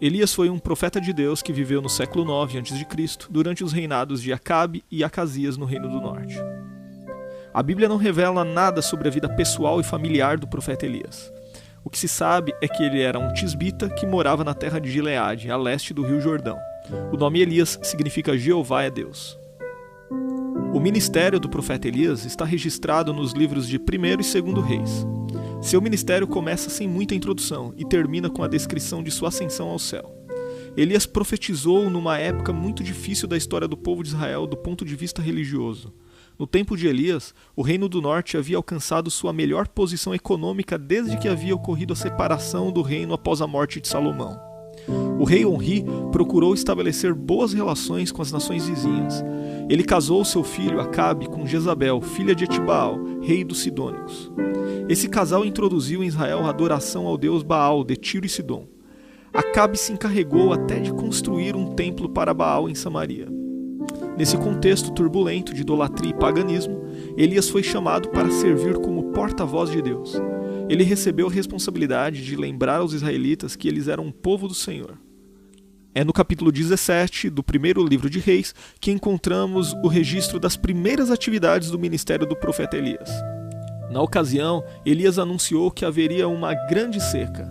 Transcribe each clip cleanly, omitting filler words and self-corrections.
Elias foi um profeta de Deus que viveu no século IX a.C., durante os reinados de Acabe e Acasias no Reino do Norte. A Bíblia não revela nada sobre a vida pessoal e familiar do profeta Elias. O que se sabe é que ele era um tisbita que morava na terra de Gileade, a leste do rio Jordão. O nome Elias significa Jeová é Deus. O ministério do profeta Elias está registrado nos livros de 1º e 2º Reis. Seu ministério começa sem muita introdução e termina com a descrição de sua ascensão ao céu. Elias profetizou numa época muito difícil da história do povo de Israel do ponto de vista religioso. No tempo de Elias, o Reino do Norte havia alcançado sua melhor posição econômica desde que havia ocorrido a separação do reino após a morte de Salomão. O rei Onri procurou estabelecer boas relações com as nações vizinhas. Ele casou seu filho Acabe com Jezabel, filha de Etibaal, rei dos Sidônicos. Esse casal introduziu em Israel a adoração ao deus Baal de Tiro e Sidom. Acabe se encarregou até de construir um templo para Baal em Samaria. Nesse contexto turbulento de idolatria e paganismo, Elias foi chamado para servir como porta-voz de Deus. Ele recebeu a responsabilidade de lembrar aos israelitas que eles eram um povo do Senhor. É no capítulo 17 do primeiro livro de Reis que encontramos o registro das primeiras atividades do ministério do profeta Elias. Na ocasião, Elias anunciou que haveria uma grande seca.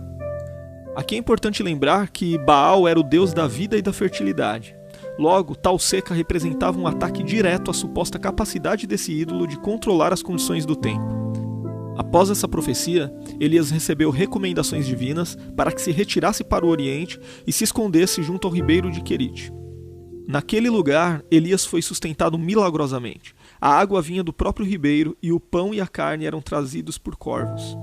Aqui é importante lembrar que Baal era o deus da vida e da fertilidade. Logo, tal seca representava um ataque direto à suposta capacidade desse ídolo de controlar as condições do tempo. Após essa profecia, Elias recebeu recomendações divinas para que se retirasse para o Oriente e se escondesse junto ao ribeiro de Querite. Naquele lugar, Elias foi sustentado milagrosamente. A água vinha do próprio ribeiro e o pão e a carne eram trazidos por corvos.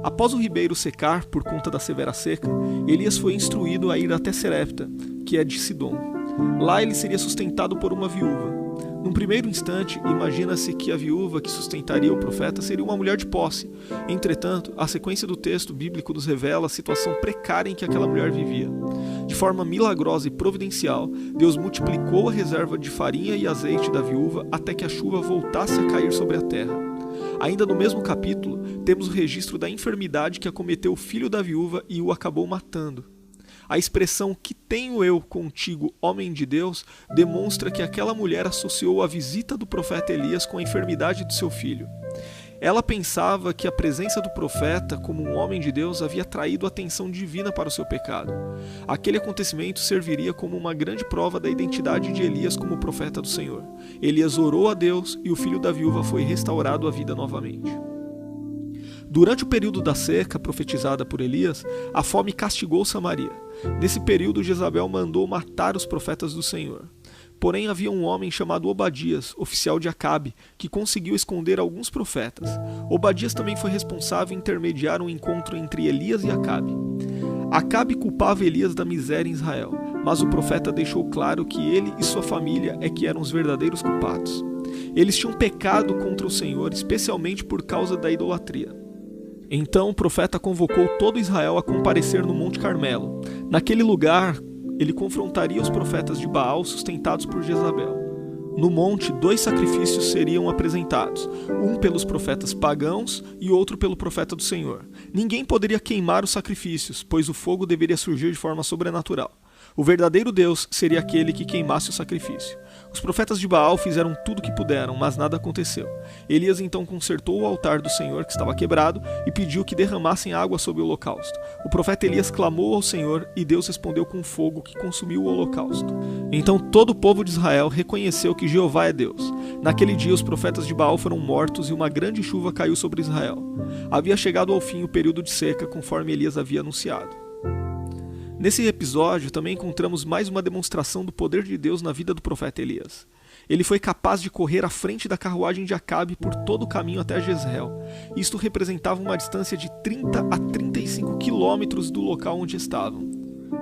Após o ribeiro secar por conta da severa seca, Elias foi instruído a ir até Serepta, que é de Sidom. Lá ele seria sustentado por uma viúva. Num primeiro instante, imagina-se que a viúva que sustentaria o profeta seria uma mulher de posse. Entretanto, a sequência do texto bíblico nos revela a situação precária em que aquela mulher vivia. De forma milagrosa e providencial, Deus multiplicou a reserva de farinha e azeite da viúva até que a chuva voltasse a cair sobre a terra. Ainda no mesmo capítulo, temos o registro da enfermidade que acometeu o filho da viúva e o acabou matando. A expressão "que tenho eu contigo, homem de Deus", demonstra que aquela mulher associou a visita do profeta Elias com a enfermidade de seu filho. Ela pensava que a presença do profeta, como um homem de Deus, havia traído a atenção divina para o seu pecado. Aquele acontecimento serviria como uma grande prova da identidade de Elias como profeta do Senhor. Elias orou a Deus e o filho da viúva foi restaurado à vida novamente. Durante o período da seca profetizada por Elias, a fome castigou Samaria. Nesse período, Jezabel mandou matar os profetas do Senhor. Porém, havia um homem chamado Obadias, oficial de Acabe, que conseguiu esconder alguns profetas. Obadias também foi responsável em intermediar um encontro entre Elias e Acabe. Acabe culpava Elias da miséria em Israel, mas o profeta deixou claro que ele e sua família é que eram os verdadeiros culpados. Eles tinham pecado contra o Senhor, especialmente por causa da idolatria. Então o profeta convocou todo Israel a comparecer no Monte Carmelo. Naquele lugar, ele confrontaria os profetas de Baal sustentados por Jezabel. No monte, 2 sacrifícios seriam apresentados, um pelos profetas pagãos e outro pelo profeta do Senhor. Ninguém poderia queimar os sacrifícios, pois o fogo deveria surgir de forma sobrenatural. O verdadeiro Deus seria aquele que queimasse o sacrifício. Os profetas de Baal fizeram tudo o que puderam, mas nada aconteceu. Elias então consertou o altar do Senhor que estava quebrado e pediu que derramassem água sobre o holocausto. O profeta Elias clamou ao Senhor e Deus respondeu com fogo que consumiu o holocausto. Então todo o povo de Israel reconheceu que Jeová é Deus. Naquele dia os profetas de Baal foram mortos e uma grande chuva caiu sobre Israel. Havia chegado ao fim o período de seca, conforme Elias havia anunciado. Nesse episódio também encontramos mais uma demonstração do poder de Deus na vida do profeta Elias. Ele foi capaz de correr à frente da carruagem de Acabe por todo o caminho até Jezreel. Isto representava uma distância de 30 a 35 quilômetros do local onde estavam.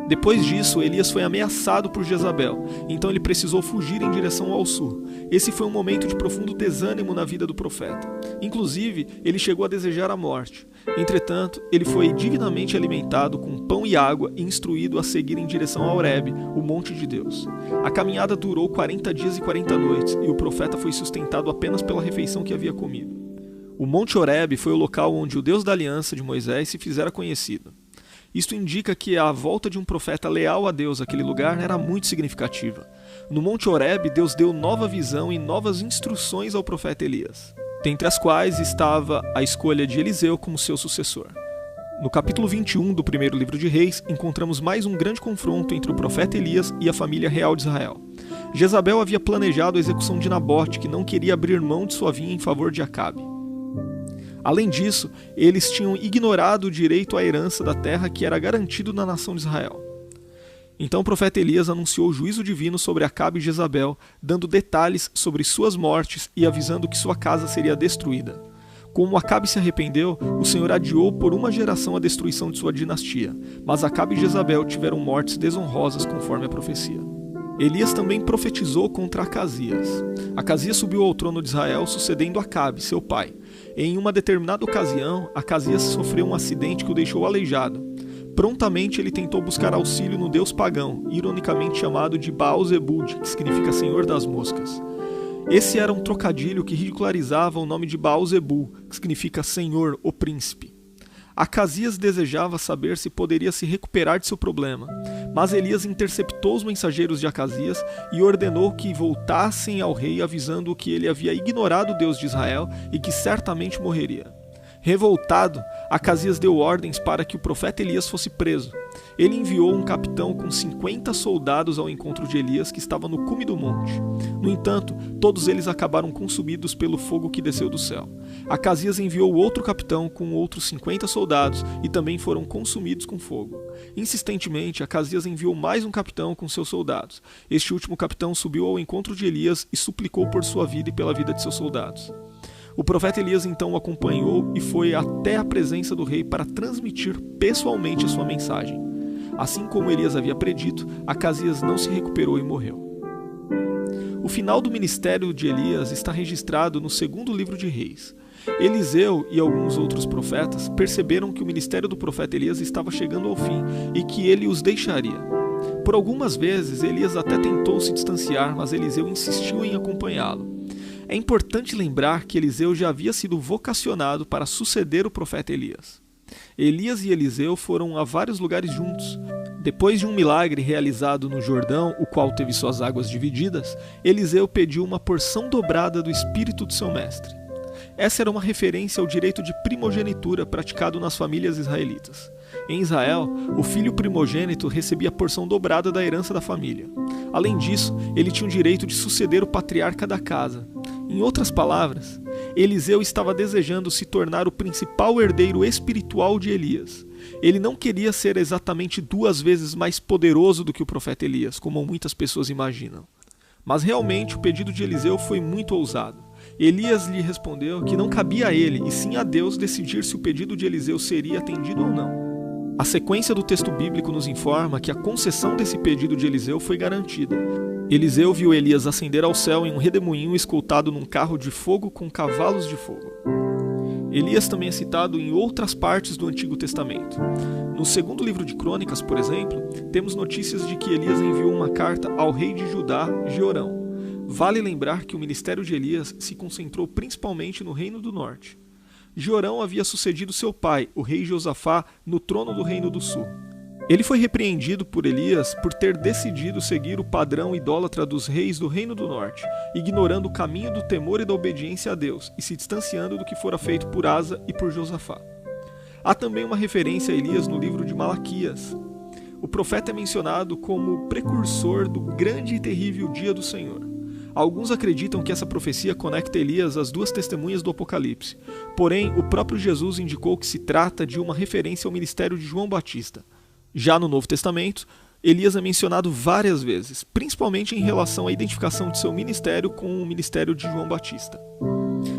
Depois disso, Elias foi ameaçado por Jezabel, então ele precisou fugir em direção ao sul. Esse foi um momento de profundo desânimo na vida do profeta. Inclusive, ele chegou a desejar a morte. Entretanto, ele foi divinamente alimentado com pão e água e instruído a seguir em direção a Horebe, o monte de Deus. A caminhada durou 40 dias e 40 noites, e o profeta foi sustentado apenas pela refeição que havia comido. O Monte Horebe foi o local onde o Deus da aliança de Moisés se fizera conhecido. Isto indica que a volta de um profeta leal a Deus àquele lugar era muito significativa. No Monte Horebe, Deus deu nova visão e novas instruções ao profeta Elias, dentre as quais estava a escolha de Eliseu como seu sucessor. No capítulo 21 do primeiro livro de Reis, encontramos mais um grande confronto entre o profeta Elias e a família real de Israel. Jezabel havia planejado a execução de Nabote, que não queria abrir mão de sua vinha em favor de Acabe. Além disso, eles tinham ignorado o direito à herança da terra que era garantido na nação de Israel. Então o profeta Elias anunciou o juízo divino sobre Acabe e Jezabel, dando detalhes sobre suas mortes e avisando que sua casa seria destruída. Como Acabe se arrependeu, o Senhor adiou por uma geração a destruição de sua dinastia, mas Acabe e Jezabel tiveram mortes desonrosas conforme a profecia. Elias também profetizou contra Acasias. Acasias subiu ao trono de Israel, sucedendo Acabe, seu pai. Em uma determinada ocasião, Acasias sofreu um acidente que o deixou aleijado. Prontamente ele tentou buscar auxílio no deus pagão, ironicamente chamado de Baal-Zebub, que significa Senhor das Moscas. Esse era um trocadilho que ridicularizava o nome de Baal-Zebub, que significa Senhor, o Príncipe. Acasias desejava saber se poderia se recuperar de seu problema, mas Elias interceptou os mensageiros de Acasias e ordenou que voltassem ao rei, avisando-o que ele havia ignorado o Deus de Israel e que certamente morreria. Revoltado, Acasias deu ordens para que o profeta Elias fosse preso. Ele enviou um capitão com 50 soldados ao encontro de Elias, que estava no cume do monte. No entanto, todos eles acabaram consumidos pelo fogo que desceu do céu. Acasias enviou outro capitão com outros 50 soldados e também foram consumidos com fogo. Insistentemente, Acasias enviou mais um capitão com seus soldados. Este último capitão subiu ao encontro de Elias e suplicou por sua vida e pela vida de seus soldados. O profeta Elias então o acompanhou e foi até a presença do rei para transmitir pessoalmente a sua mensagem. Assim como Elias havia predito, Acasias não se recuperou e morreu. O final do ministério de Elias está registrado no segundo livro de Reis. Eliseu e alguns outros profetas perceberam que o ministério do profeta Elias estava chegando ao fim e que ele os deixaria. Por algumas vezes, Elias até tentou se distanciar, mas Eliseu insistiu em acompanhá-lo. É importante lembrar que Eliseu já havia sido vocacionado para suceder o profeta Elias. Elias e Eliseu foram a vários lugares juntos. Depois de um milagre realizado no Jordão, o qual teve suas águas divididas, Eliseu pediu uma porção dobrada do espírito do seu mestre. Essa era uma referência ao direito de primogenitura praticado nas famílias israelitas. Em Israel, o filho primogênito recebia a porção dobrada da herança da família. Além disso, ele tinha o direito de suceder o patriarca da casa. Em outras palavras, Eliseu estava desejando se tornar o principal herdeiro espiritual de Elias. Ele não queria ser exatamente 2 vezes mais poderoso do que o profeta Elias, como muitas pessoas imaginam. Mas realmente o pedido de Eliseu foi muito ousado. Elias lhe respondeu que não cabia a ele, e sim a Deus, decidir se o pedido de Eliseu seria atendido ou não. A sequência do texto bíblico nos informa que a concessão desse pedido de Eliseu foi garantida. Eliseu viu Elias ascender ao céu em um redemoinho escoltado num carro de fogo com cavalos de fogo. Elias também é citado em outras partes do Antigo Testamento. No segundo livro de Crônicas, por exemplo, temos notícias de que Elias enviou uma carta ao rei de Judá, Jeorão. Vale lembrar que o ministério de Elias se concentrou principalmente no Reino do Norte. Jeorão havia sucedido seu pai, o rei Josafá, no trono do Reino do Sul. Ele foi repreendido por Elias por ter decidido seguir o padrão idólatra dos reis do Reino do Norte, ignorando o caminho do temor e da obediência a Deus e se distanciando do que fora feito por Asa e por Josafá. Há também uma referência a Elias no livro de Malaquias. O profeta é mencionado como precursor do grande e terrível dia do Senhor. Alguns acreditam que essa profecia conecta Elias às 2 testemunhas do Apocalipse. Porém, o próprio Jesus indicou que se trata de uma referência ao ministério de João Batista. Já no Novo Testamento, Elias é mencionado várias vezes, principalmente em relação à identificação de seu ministério com o ministério de João Batista.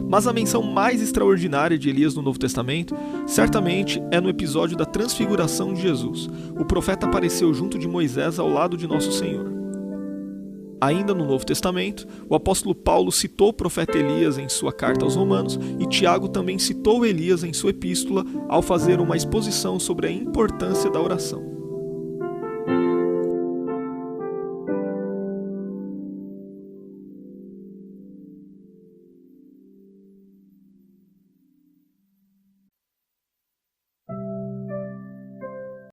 Mas a menção mais extraordinária de Elias no Novo Testamento, certamente, é no episódio da transfiguração de Jesus. O profeta apareceu junto de Moisés ao lado de Nosso Senhor. Ainda no Novo Testamento, o apóstolo Paulo citou o profeta Elias em sua carta aos Romanos e Tiago também citou Elias em sua epístola ao fazer uma exposição sobre a importância da oração.